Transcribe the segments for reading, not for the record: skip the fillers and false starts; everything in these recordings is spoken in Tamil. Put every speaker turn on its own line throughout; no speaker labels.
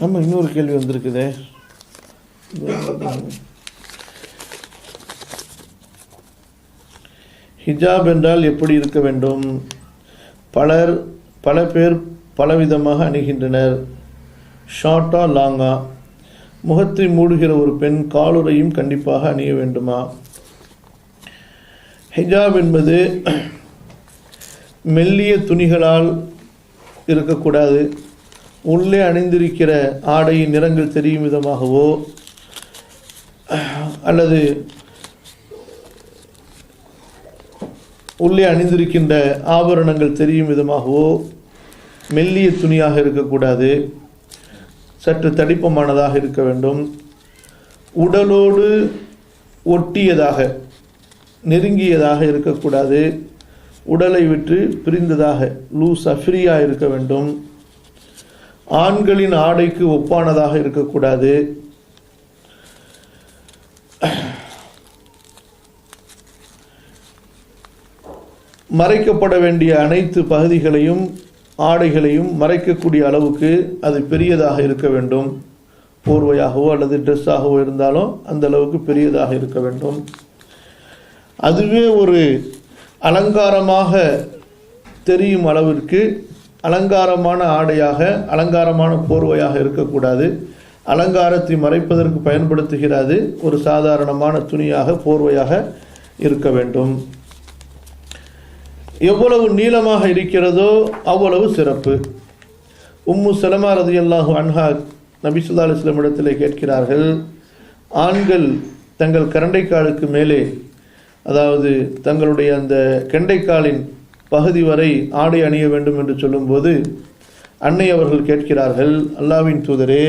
ஆமாம், இன்னொரு கேள்வி வந்திருக்குதே. ஹிஜாப் என்றால் எப்படி இருக்க வேண்டும்? பல பேர் பலவிதமாக அணிகின்றனர். ஷார்ட்டா லாங்கா? முகத்தை மூடுகிற ஒரு பெண் காலுறையும் கண்டிப்பாக அணிய வேண்டுமா? ஹிஜாப் என்பது மெல்லிய துணிகளால் இருக்கக்கூடாது. உள்ளே அணிந்திருக்கிற ஆடையின் நிறங்கள் தெரியும் விதமாகவோ அல்லது உள்ளே அணிந்திருக்கின்ற ஆபரணங்கள் தெரியும் விதமாகவோ மெல்லிய துணியாக இருக்கக்கூடாது. சற்று தடிப்பமானதாக இருக்க வேண்டும். உடலோடு ஒட்டியதாக நெருங்கியதாக இருக்கக்கூடாது. உடலை விட்டு பிரிந்ததாக லூஸாக ஃப்ரீயாக இருக்க வேண்டும். ஆண்களின் ஆடைக்கு ஒப்பானதாக இருக்கக்கூடாது. மறைக்கப்பட வேண்டிய அனைத்து பகுதிகளையும் ஆடைகளையும் மறைக்கக்கூடிய அளவுக்கு அது பெரியதாக இருக்க வேண்டும். போர்வையாகவோ அல்லது ட்ரெஸ்ஸாகவோ இருந்தாலும் அந்த அளவுக்கு பெரியதாக இருக்க வேண்டும். அதுவே ஒரு அலங்காரமாக தெரியும் அளவிற்கு அலங்காரமான ஆடையாக அலங்காரமான போர்வையாக இருக்கக்கூடாது. அலங்காரத்தை மறைப்பதற்கு பயன்படுத்துகிறது ஒரு சாதாரணமான துணியாக போர்வையாக இருக்க வேண்டும். எவ்வளவு நீளமாக இருக்கிறதோ அவ்வளவு சிறப்பு. உம்மு சலமா ரலியல்லாஹு அன்ஹா நபி ஸல்லல்லாஹு அலைஹி வஸல்லம் இடத்திலே கேட்கிறார்கள், ஆண்கள் தங்கள் கரண்டைக்காலுக்கு மேலே, அதாவது தங்களுடைய அந்த கெண்டைக்காலின் பகுதி வரை ஆடை அணிய வேண்டும் என்று சொல்லும்போது அன்னை அவர்கள் கேட்கிறார்கள், அல்லாஹ்வின் தூதரே,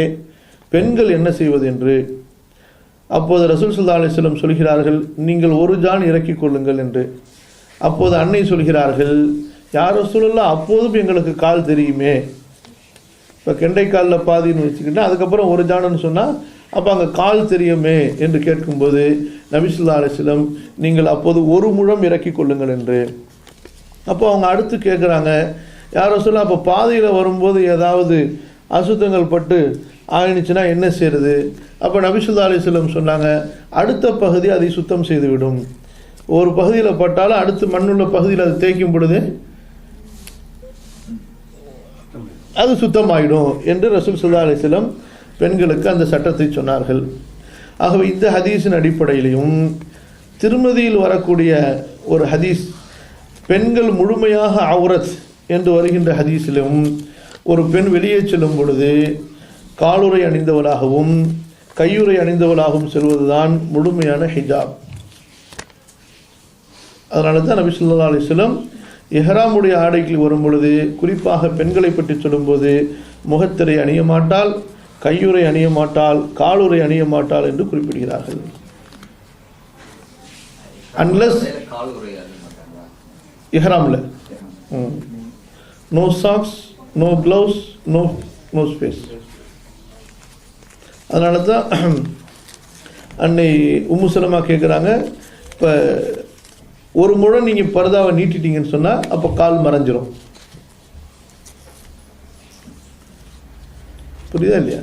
பெண்கள் என்ன செய்வது என்று. அப்போது ரசூல் ஸல்லல்லாஹு அலைஹி வஸல்லம் சொல்கிறார்கள், நீங்கள் ஒரு ஜான் இறக்கிக் கொள்ளுங்கள் என்று. அப்போது அன்னை சொல்கிறார்கள், யார் ரசூலுல்லாஹ், அப்போதும் எங்களுக்கு கால் தெரியுமே. இப்போ கெண்டைக்காலில் பாதின்னு வச்சுக்கிட்டா அதுக்கப்புறம் ஒரு ஜானுன்னு சொன்னால் அப்போ அங்கே கால் தெரியுமே என்று கேட்கும்போது நபி ஸல்லல்லாஹு அலைஹி வஸல்லம், நீங்கள் அப்போது ஒரு முழம் இறக்கி கொள்ளுங்கள் என்று. அப்போ அவங்க அடுத்து கேட்குறாங்க, யார் ரசூலுல்லாஹ், அப்போ பாதையில் வரும்போது ஏதாவது அசுத்தங்கள் பட்டு ஆயிடுச்சுன்னா என்ன செய்யறது? அப்போ நபி ஸல்லல்லாஹு அலைஹி வஸல்லம் சொன்னாங்க, அடுத்த பகுதி அதை சுத்தம் செய்துவிடும். ஒரு பகுதியில் பட்டாலும் அடுத்து மண்ணுள்ள பகுதியில் அது தேய்க்கும் பொழுது அது சுத்தமாயிடும் என்று ரசூல் ஸல்லல்லாஹு அலைஹி வஸல்லம் பெண்களுக்கு அந்த சட்டத்தை சொன்னார்கள். ஆகவே இந்த ஹதீஸின் அடிப்படையிலையும் திருமதியில் வரக்கூடிய ஒரு ஹதீஸ், பெண்கள் முழுமையாக அவுரத் என்று வருகின்ற ஹதீஸிலும் ஒரு பெண் வெளியே செல்லும் பொழுது காலுறை அணிந்தவளாகவும் கையுறை அணிந்தவளாகவும் செல்வதுதான் முழுமையான ஹிஜாப். அதனால தான் நபி ஸல்லல்லாஹு அலைஹி வஸல்லம் இஹ்ராமுடைய ஆடைக்கு வரும் பொழுது குறிப்பாக பெண்களை பற்றி சொல்லும்போது முகத்திரை அணிய மாட்டாள், கையுறை அணிய மாட்டாள், காலுறை அணிய மாட்டாள் என்று குறிப்பிடுகிறார்கள். அன்லஸ் இஹ்ராம்ல no socks, no gloves, no space. அதனால தான் அன்னை உம்மு சலமா கேட்குறாங்க, இப்போ ஒரு முழம் நீங்கள் பர்தாவை நீட்டிட்டீங்கன்னு சொன்னால் அப்போ கால் மறைஞ்சிரும். புரியுதா இல்லையா?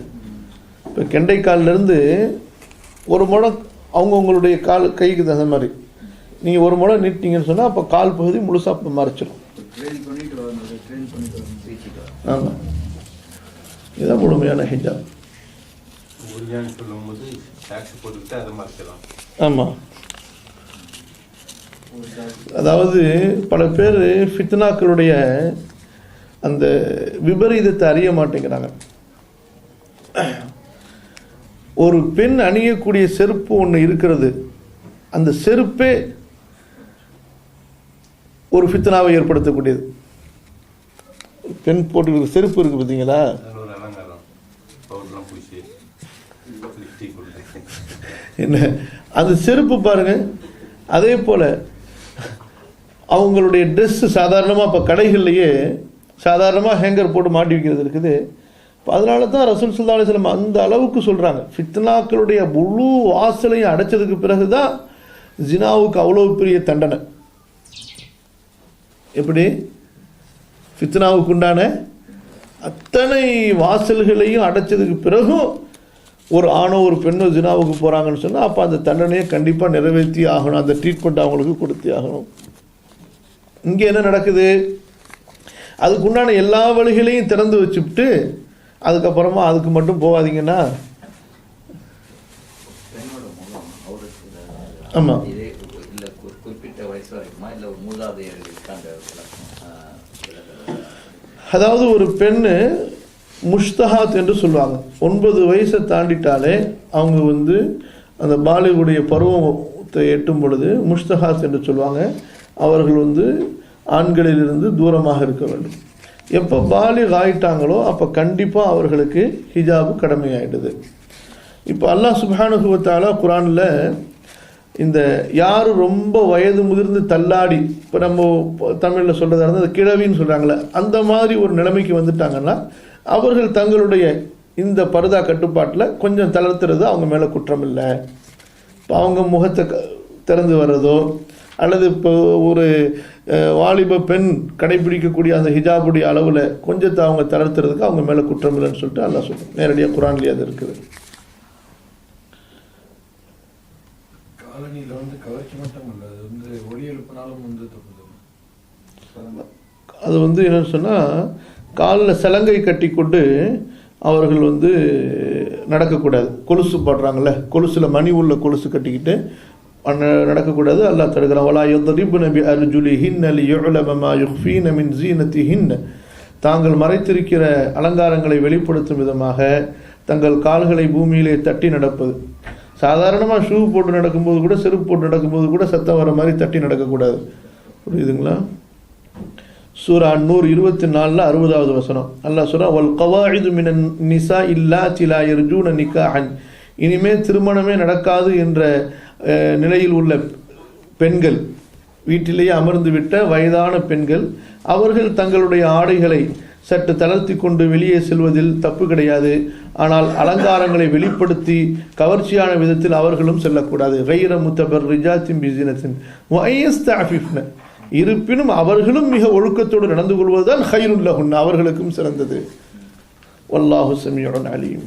இப்போ கெண்டைக்காலிலேருந்து ஒரு முழம் அவங்கவுங்களுடைய கால் கைக்கு தகுந்த மாதிரி நீங்கள் ஒரு முழம் நீட்டிங்கன்னு சொன்னால் அப்போ கால் பகுதி முழுசாக மறைச்சிடும். ஆமாம், இதுதான் முழுமையான ஹிஜாப். ஆமாம், அதாவது பல பேர் ஃபித்னாக்களுடைய அந்த விபரீதத்தை அறிய மாட்டேங்கிறாங்க. ஒரு பெண் அணியக்கூடிய செருப்பு ஒன்று இருக்கிறது, அந்த செருப்பே ஒரு ஃபித்னாவை ஏற்படுத்தக்கூடியது. பெண் போட்டுக்கிற செருப்பு இருக்கு பார்த்தீங்களா, என்ன அந்த செருப்பு பாருங்க. அதே போல அவங்களுடைய ட்ரெஸ்ஸு சாதாரணமாக இப்போ கடைகள்லையே சாதாரணமாக ஹேங்கர் போட்டு மாட்டி வைக்கிறது இருக்குது. இப்போ அதனால தான் ரசூல் ஸல்லல்லாஹு அலைஹி வஸல்லம் அந்த அளவுக்கு சொல்கிறாங்க, ஃபித்னாக்களுடைய முழு வாசலையும் அடைச்சதுக்கு பிறகு தான் ஜினாவுக்கு அவ்வளோ பெரிய தண்டனை. எப்படி ஃபித்னாவுக்கு உண்டான அத்தனை வாசல்களையும் அடைச்சதுக்கு பிறகும் ஒரு ஆணோ ஒரு பெண்ணோ ஜினாவுக்கு போகிறாங்கன்னு சொன்னால் அப்போ அந்த தண்டனையை கண்டிப்பாக நிறைவேற்றி ஆகணும், அந்த ட்ரீட்மெண்ட் அவங்களுக்கு கொடுத்தே ஆகணும். இங்கே என்ன நடக்குது? அதுக்குண்டான எல்லா வழிகளையும் திறந்து வச்சுவிட்டு அதுக்கப்புறமா அதுக்கு மட்டும் போகாதீங்கன்னா, ஆமாம், அதாவது ஒரு பெண்ணு முஷ்தஹாத் என்று சொல்லுவாங்க. 9 வயசை தாண்டிட்டாலே அவங்க வந்து அந்த பாலிகுடைய பருவத்தை எட்டும் பொழுது முஷ்தஹாத் என்று சொல்லுவாங்க. அவர்கள் வந்து ஆண்களிலிருந்து தூரமாக இருக்க வேண்டும். எப்போ பாலிக் ஆயிட்டாங்களோ அப்போ கண்டிப்பாக அவர்களுக்கு ஹிஜாபு கடமையாயிடுது. இப்போ அல்லாஹ் சுப்ஹானஹு வ தஆலா குர்ஆனில் இந்த யார் ரொம்ப வயது முதிர்ந்து தள்ளாடி, இப்போ நம்ம தமிழில் சொல்கிறதா இருந்தால் அந்த கிழவின்னு சொல்கிறாங்களே, அந்த மாதிரி ஒரு நிலைமைக்கு வந்துட்டாங்கன்னா அவர்கள் தங்களுடைய இந்த பர்தா கட்டுப்பாட்டில் கொஞ்சம் தளர்த்துறது அவங்க மேலே குற்றம் இல்லை. இப்போ அவங்க முகத்தை திறந்து வர்றதோ அல்லது இப்போ ஒரு வாலிப பெண் கடைபிடிக்கக்கூடிய அந்த ஹிஜாபுடைய அளவில் கொஞ்சத்தை அவங்க தளர்த்துறதுக்கு அவங்க மேலே குற்றம் இல்லைன்னு சொல்லிட்டு அல்லாஹ் சொல்கிறோம். நேரடியாக குர்ஆன்லேயே அது இருக்குது. அது வந்து என்னன்னு சொன்னால் காலில் சலங்கை கட்டி கொண்டு அவர்கள் வந்து நடக்கக்கூடாது. கொலுசு போடுறாங்கள்ல, கொலுசில் மணி உள்ள கொலுசு கட்டிக்கிட்டு நடக்கக்கூடாது. அல்லாஹ் தடுக்கிறான். வலா யத்ரிபுன பிஅர்ஜுலிஹின்ன லியுஅலம மா யுஃபீன மின் ஸீனத்திஹின்ன. தாங்கள் மறைத்திருக்கிற அலங்காரங்களை வெளிப்படுத்தும் விதமாக தங்கள் கால்களை பூமியிலே தட்டி நடப்பது. சாதாரணமாக ஷூ போட்டு நடக்கும்போது கூட, செருப்பு போட்டு நடக்கும்போது கூட சத்தம் வர மாதிரி தட்டி நடக்கக்கூடாது. புரியுதுங்களா? சூரா அன்-நூர் 24 60வது வசனம் அல்லாஹ் சொல்றான், வல் கவாயிது மினன் நிசா இல்லாத்தி லா யர்ஜூன நிகாஹன். இனிமே திருமணமே நடக்காது என்ற நிலையில் உள்ள பெண்கள், வீட்டிலேயே அமர்ந்து விட்ட வயதான பெண்கள், அவர்கள் தங்களுடைய ஆடைகளை சற்று தளர்த்தி கொண்டு வெளியே செல்வதில் தப்பு கிடையாது. ஆனால் அலங்காரங்களை வெளிப்படுத்தி கவர்ச்சியான விதத்தில் அவர்களும் செல்லக்கூடாது. கைர முத்தபர்ரிஜாத்தின் பிஸினத்தின் வயஸ்தஅஃபிஃப்ன. இருப்பினும் அவர்களும் மிக ஒழுக்கத்தோடு நடந்து கொள்வதுதான் கைருல் லஹுன், அவர்களுக்கும் சிறந்தது. வல்லாஹு ஸமீஉன் அலீம்.